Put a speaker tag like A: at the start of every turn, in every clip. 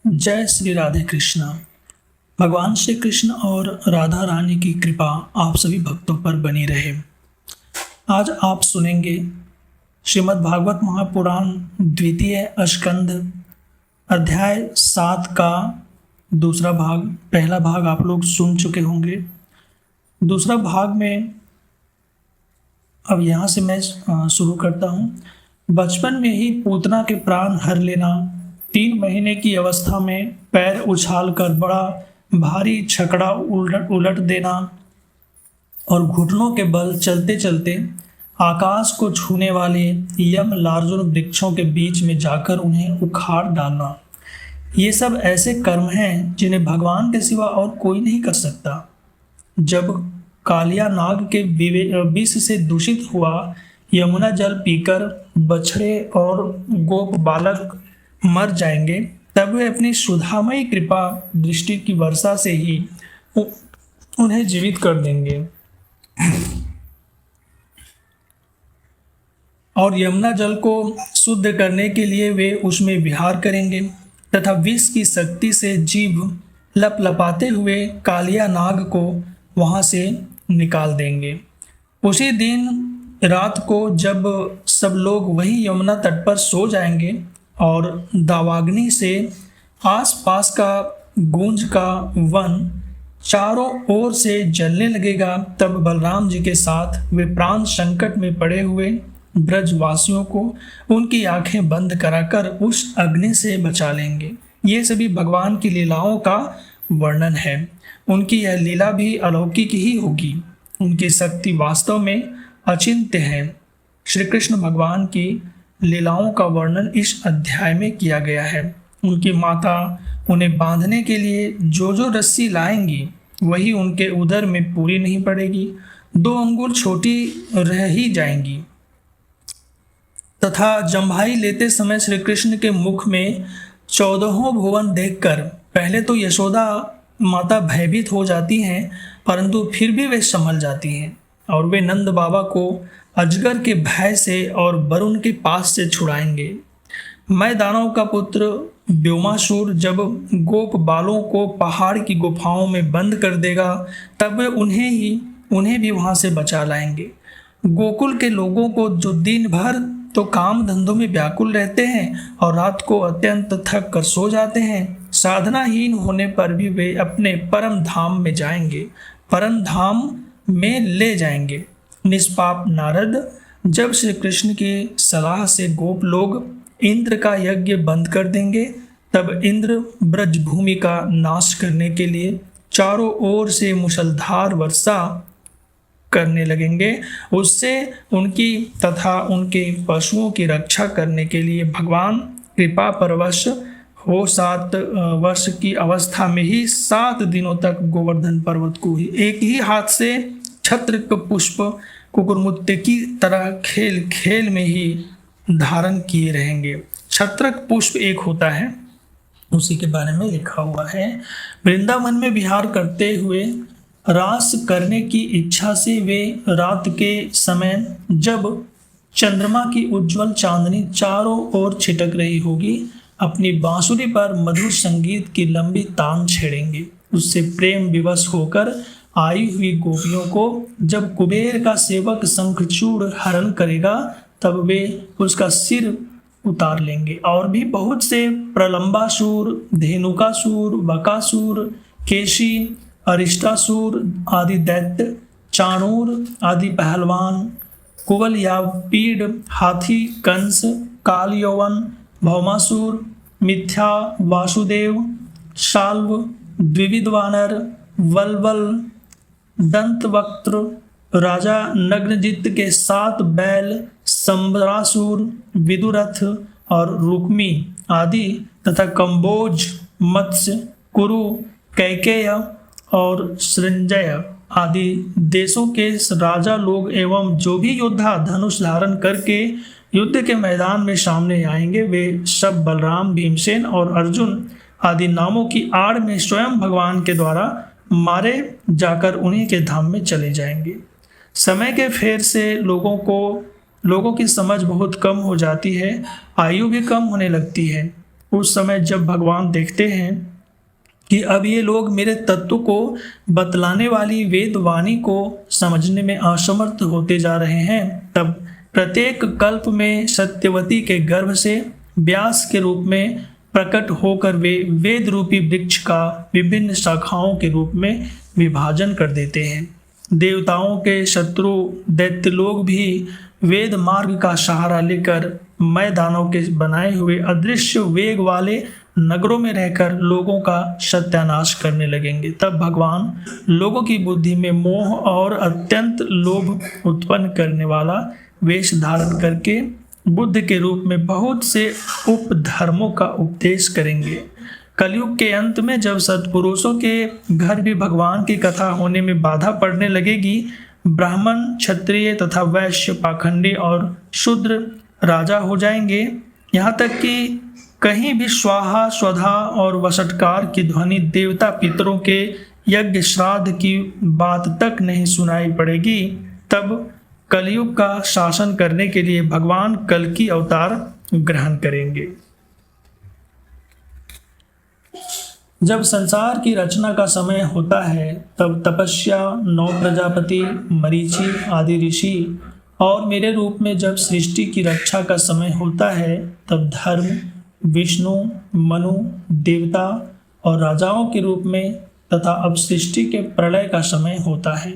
A: जय श्री राधे कृष्णा। भगवान श्री कृष्ण और राधा रानी की कृपा आप सभी भक्तों पर बनी रहे। आज आप सुनेंगे श्रीमद् भागवत महापुराण द्वितीय स्कंद अध्याय 7 का दूसरा भाग। पहला भाग आप लोग सुन चुके होंगे। दूसरा भाग में अब यहाँ से मैं शुरू करता हूँ। बचपन में ही पूतना के प्राण हर लेना, 3 महीने की अवस्था में पैर उछाल कर बड़ा भारी छकड़ा उलट देना और घुटनों के बल चलते चलते आकाश को छूने वाले यम लार्जुन वृक्षों के बीच में जाकर उन्हें उखाड़ डालना, ये सब ऐसे कर्म हैं जिन्हें भगवान के सिवा और कोई नहीं कर सकता। जब कालिया नाग के विष से दूषित हुआ यमुना जल पीकर बछड़े और गोप बालक मर जाएंगे, तब वे अपनी सुधामयी कृपा दृष्टि की वर्षा से ही उन्हें जीवित कर देंगे और यमुना जल को शुद्ध करने के लिए वे उसमें विहार करेंगे तथा विष की शक्ति से जीभ लपलपाते हुए कालिया नाग को वहां से निकाल देंगे। उसी दिन रात को जब सब लोग वही यमुना तट पर सो जाएंगे और दावाग्नि से आसपास का गूंज का वन चारों ओर से जलने लगेगा, तब बलराम जी के साथ वे प्राण संकट में पड़े हुए ब्रजवासियों को उनकी आंखें बंद कराकर उस अग्नि से बचा लेंगे। ये सभी भगवान की लीलाओं का वर्णन है। उनकी यह लीला भी अलौकिक ही होगी। उनकी शक्ति वास्तव में अचिंत्य है। श्री कृष्ण भगवान की लीलाओं का वर्णन इस अध्याय में किया गया है। उनकी माता उन्हें बांधने के लिए जो रस्सी लाएंगी वही उनके उदर में पूरी नहीं पड़ेगी, 2 अंगुल छोटी रह ही जाएंगी। तथा जम्भाई लेते समय श्री कृष्ण के मुख में 14 भुवन देखकर पहले तो यशोदा माता भयभीत हो जाती हैं, परंतु फिर भी वे संभल जाती हैं और वे नंद बाबा को अजगर के भय से और वरुण के पास से छुड़ाएंगे। मैं दानव का पुत्र व्योमासुर जब गोप बालों को पहाड़ की गुफाओं में बंद कर देगा, तब वे उन्हें भी वहां से बचा लाएंगे। गोकुल के लोगों को जो दिन भर तो काम धंधों में व्याकुल रहते हैं और रात को अत्यंत थक कर सो जाते हैं, साधनाहीन होने पर भी वे अपने परम धाम में जाएंगे, परम धाम में ले जाएंगे। निष्पाप नारद जब श्री कृष्ण की सलाह से गोप लोग इंद्र का यज्ञ बंद कर देंगे, तब इंद्र ब्रजभूमि का नाश करने के लिए चारों ओर से मुसलधार वर्षा करने लगेंगे। उससे उनकी तथा उनके पशुओं की रक्षा करने के लिए भगवान कृपा परवश हो 7 वर्ष की अवस्था में ही 7 दिनों तक गोवर्धन पर्वत को ही एक ही हाथ से छत्र पुष्प कुकुरमुत्ते की तरह खेल खेल में ही धारण किए रहेंगे। छत्रक पुष्प एक होता है, उसी के बारे में लिखा हुआ है। वृंदावन में विहार करते हुए रास करने की इच्छा से वे रात के समय जब चंद्रमा की उज्जवल चांदनी चारों ओर छिटक रही होगी, अपनी बांसुरी पर मधुर संगीत की लंबी तान छेड़ेंगे। उससे प्रेम विवश होकर आई हुई गोपियों को जब कुबेर का सेवक शंखचूड़ हरण करेगा, तब वे उसका सिर उतार लेंगे। और भी बहुत से प्रलंबासुर, धेनुकासुर, बकासुर, केशी, अरिष्टासुर आदि दैत्य, चाणूर आदि पहलवान, कुवल या पीड़, हाथी, कंस, काल यौवन, भौमासुर, मिथ्या, वासुदेव, शाल्व, द्विविध वानर, वल्वल, दंतवक्त्र, राजा नग्नजित के 7 बैल, संबरासुर, विदुरथ और रुक्मी आदि तथा कंबोज, मत्स्य, कुरु, कैकेय और सृंजय आदि देशों के राजा लोग एवं जो भी योद्धा धनुष धारण करके युद्ध के मैदान में सामने आएंगे, वे सब बलराम, भीमसेन और अर्जुन आदि नामों की आड़ में स्वयं भगवान के द्वारा मारे जाकर उन्हीं के धाम में चले जाएंगे। समय के फेर से लोगों की समझ बहुत कम हो जाती है, आयु भी कम होने लगती है। उस समय जब भगवान देखते हैं कि अब ये लोग मेरे तत्व को बतलाने वाली वेद वाणी को समझने में असमर्थ होते जा रहे हैं, तब प्रत्येक कल्प में सत्यवती के गर्भ से व्यास के रूप में प्रकट होकर वे वेद रूपी वृक्ष का विभिन्न शाखाओं के रूप में विभाजन कर देते हैं। देवताओं के शत्रु दैत्य लोग भी वेद मार्ग का सहारा लेकर मैदानों के बनाए हुए अदृश्य वेग वाले नगरों में रहकर लोगों का सत्यानाश करने लगेंगे। तब भगवान लोगों की बुद्धि में मोह और अत्यंत लोभ उत्पन्न करने वाला वेश धारण करके बुद्ध के रूप में बहुत से उपधर्मों का उपदेश करेंगे। कलयुग के अंत में जब सत्पुरुषों के घर भी भगवान की कथा होने में बाधा पड़ने लगेगी, ब्राह्मण, क्षत्रिय तथा वैश्य पाखंडी और शूद्र राजा हो जाएंगे। यहाँ तक कि कहीं भी स्वाहा, स्वधा और वषटकार की ध्वनि देवता पितरों के यज्ञ श्राद्ध की बात तक नहीं सुनाई पड़ेगी। तब कलयुग का शासन करने के लिए भगवान कल्कि अवतार ग्रहण करेंगे। जब संसार की रचना का समय होता है, तब तपस्या, 9 प्रजापति, मरीचि आदि ऋषि और मेरे रूप में जब सृष्टि की रक्षा का समय होता है, तब धर्म, विष्णु, मनु, देवता और राजाओं के रूप में तथा अब सृष्टि के प्रलय का समय होता है।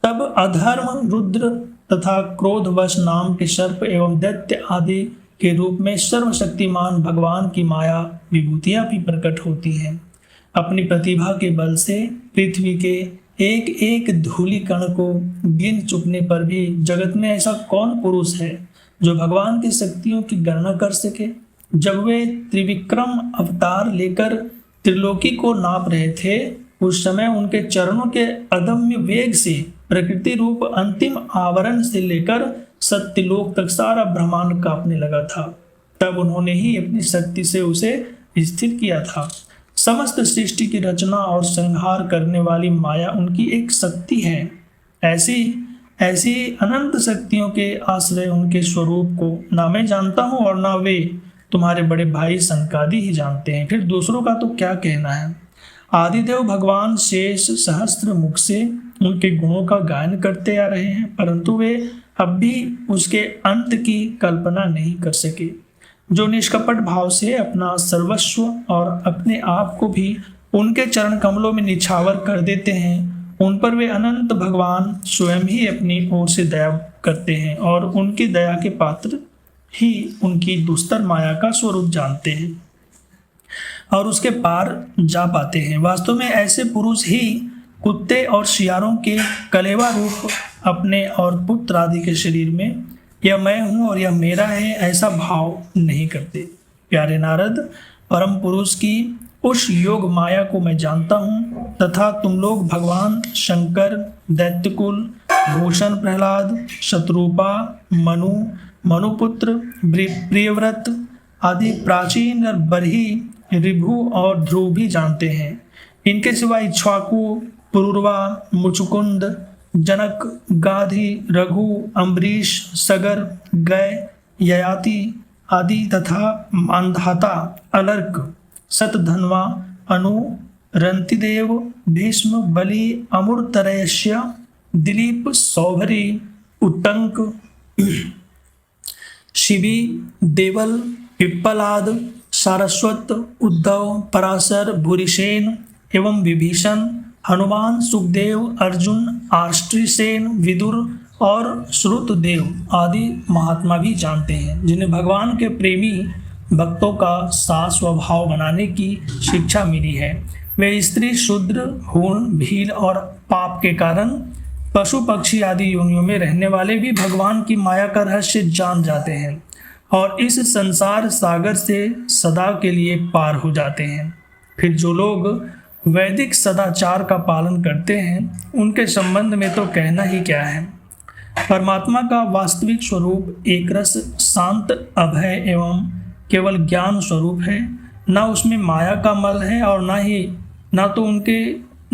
A: तब अधर्म, रुद्र तथा क्रोधवश नाम के सर्प एवं दैत्य आदि के रूप में सर्वशक्तिमान भगवान की माया विभूतियां भी प्रकट होती हैं। अपनी प्रतिभा के बल से पृथ्वी के एक एक धूलि कण को गिन चुकने पर भी जगत में ऐसा कौन पुरुष है जो भगवान की शक्तियों की गणना कर सके। जब वे त्रिविक्रम अवतार लेकर त्रिलोकी को नाप रहे थे, उस समय उनके चरणों के अदम्य वेग से प्रकृति रूप अंतिम आवरण से लेकर सत्यलोक तक सारा ब्रह्मांड कांपने लगा था। तब उन्होंने ही अपनी शक्ति से उसे स्थिर किया था। समस्त सृष्टि की रचना और संहार करने वाली माया उनकी एक शक्ति है। ऐसी अनंत शक्तियों के आश्रय उनके स्वरूप को ना मैं जानता हूँ और ना वे तुम्हारे बड़े भाई सनकादि ही जानते हैं। फिर दूसरों का तो क्या कहना है। आदिदेव भगवान शेष सहस्त्र मुख से उनके गुणों का गायन करते आ रहे हैं, परंतु वे अब भी उसके अंत की कल्पना नहीं कर सके। जो निष्कपट भाव से अपना सर्वस्व और अपने आप को भी उनके चरण कमलों में निछावर कर देते हैं, उन पर वे अनंत भगवान स्वयं ही अपनी ओर से दया करते हैं और उनकी दया के पात्र ही उनकी दुस्तर माया का स्वरूप जानते हैं और उसके पार जा पाते हैं। वास्तव में ऐसे पुरुष ही कुत्ते और शियारों के कलेवा रूप अपने और पुत्र आदि के शरीर में यह मैं हूँ और यह मेरा है ऐसा भाव नहीं करते। प्यारे नारद, परम पुरुष की उस योग माया को मैं जानता हूँ तथा तुम लोग भगवान शंकर, दैत्यकुल, भूषण प्रहलाद, शत्रुपा, मनु, मनुपुत्र, प्रियव्रत आदि प्राचीन और बरही, ऋभु और ध्रुव भी जानते हैं। इनके सिवा इक्ष्वाकु, पुरुरवा, मुचुकुंद, जनक, गाधी, रघु, अम्बरीश, सगर, गय, ययाति आदि तथा मानधाता, अलर्क, शतधन्वा, अनु, रंतिदेव, भीष्म, बलि, अमृतरयस्य, दिलीप, सौभरी, उत्तंक, शिबी, देवल, पिप्पलाद, सारस्वत, उद्धव, पराशर, भूरिसेन एवं विभीषण, हनुमान, सुखदेव, अर्जुन, आष्ट्रीसेन, विदुर और श्रुतदेव आदि महात्मा भी जानते हैं, जिन्हें भगवान के प्रेमी भक्तों का सा स्वभाव बनाने की शिक्षा मिली है। वे स्त्री, शूद्र, हूण, भील और पाप के कारण पशु पक्षी आदि योनियों में रहने वाले भी भगवान की माया का रहस्य जान जाते हैं और इस संसार सागर से सदा के लिए पार हो जाते हैं। फिर जो लोग वैदिक सदाचार का पालन करते हैं, उनके संबंध में तो कहना ही क्या है। परमात्मा का वास्तविक स्वरूप एक रस, शांत, अभय एवं केवल ज्ञान स्वरूप है। ना उसमें माया का मल है और ना तो उनके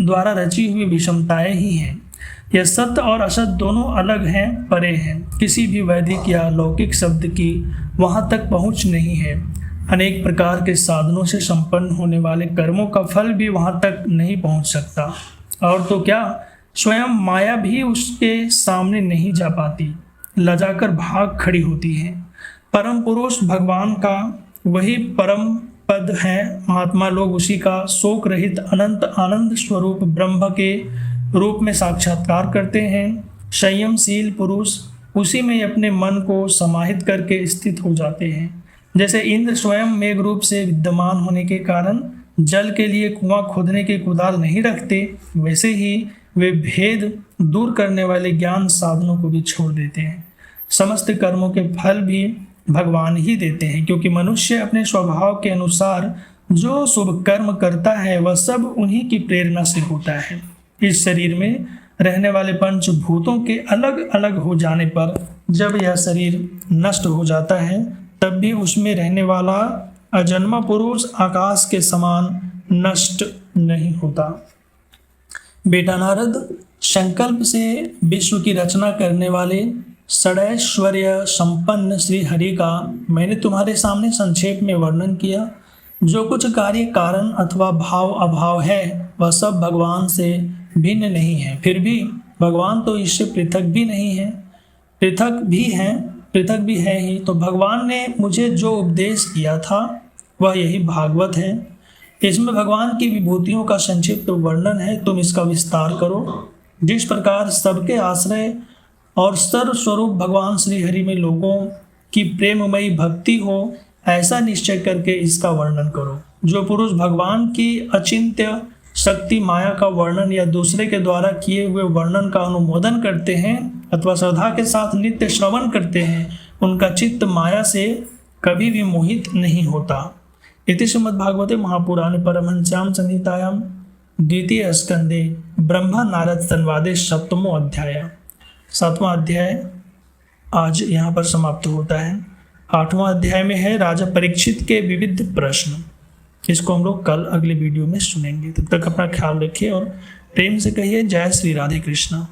A: द्वारा रची हुई विषमताएं ही हैं। यह सत्य और असत दोनों अलग हैं, परे हैं। किसी भी वैदिक या लौकिक शब्द की वहाँ तक पहुँच नहीं है। अनेक प्रकार के साधनों से संपन्न होने वाले कर्मों का फल भी वहाँ तक नहीं पहुँच सकता, और तो क्या स्वयं माया भी उसके सामने नहीं जा पाती, लजाकर भाग खड़ी होती है। परम पुरुष भगवान का वही परम पद है। महात्मा लोग उसी का शोक रहित अनंत आनंद स्वरूप ब्रह्म के रूप में साक्षात्कार करते हैं। संयमशील पुरुष उसी में अपने मन को समाहित करके स्थित हो जाते हैं। जैसे इंद्र स्वयं मेघ रूप से विद्यमान होने के कारण जल के लिए कुआं खोदने की कुदाल नहीं रखते, वैसे ही वे भेद दूर करने वाले ज्ञान साधनों को भी छोड़ देते हैं। समस्त कर्मों के फल भी भगवान ही देते हैं, क्योंकि मनुष्य अपने स्वभाव के अनुसार जो शुभ कर्म करता है वह सब उन्हीं की प्रेरणा से होता है। इस शरीर में रहने वाले पंचभूतों के अलग अलग हो जाने पर जब यह शरीर नष्ट हो जाता है, तब भी उसमें रहने वाला अजन्मा पुरुष आकाश के समान नष्ट नहीं होता। बेटा नारद, संकल्प से विश्व की रचना करने वाले षडैश्वर्य संपन्न श्री हरि का मैंने तुम्हारे सामने संक्षेप में वर्णन किया। जो कुछ कार्य कारण अथवा भाव अभाव है वह सब भगवान से भिन्न नहीं है। फिर भी भगवान तो इससे पृथक भी नहीं है, पृथक भी है ही। तो भगवान ने मुझे जो उपदेश किया था वह यही भागवत है। इसमें भगवान की विभूतियों का संक्षिप्त वर्णन है, तुम इसका विस्तार करो। जिस प्रकार सबके आश्रय और सर्वस्वरूप भगवान श्री हरि में लोगों की प्रेममयी भक्ति हो, ऐसा निश्चय करके इसका वर्णन करो। जो पुरुष भगवान की अचिंत्य शक्ति माया का वर्णन या दूसरे के द्वारा किए हुए वर्णन का अनुमोदन करते हैं अथवा श्रद्धा के साथ नित्य श्रवण करते हैं, उनका चित्त माया से कभी भी मोहित नहीं होता। इति श्रीमद्भागवते महापुराणे परमहंस्यां संहितायां द्वितीय स्कंदे ब्रह्मा नारद संवादे 7वां अध्याय। 7वां अध्याय आज यहाँ पर समाप्त होता है। 8वां अध्याय में है राजा परीक्षित के विविध प्रश्न। इसको हम लोग कल अगले वीडियो में सुनेंगे। तब तक अपना ख्याल रखिए और प्रेम से कहिए जय श्री राधे कृष्णा।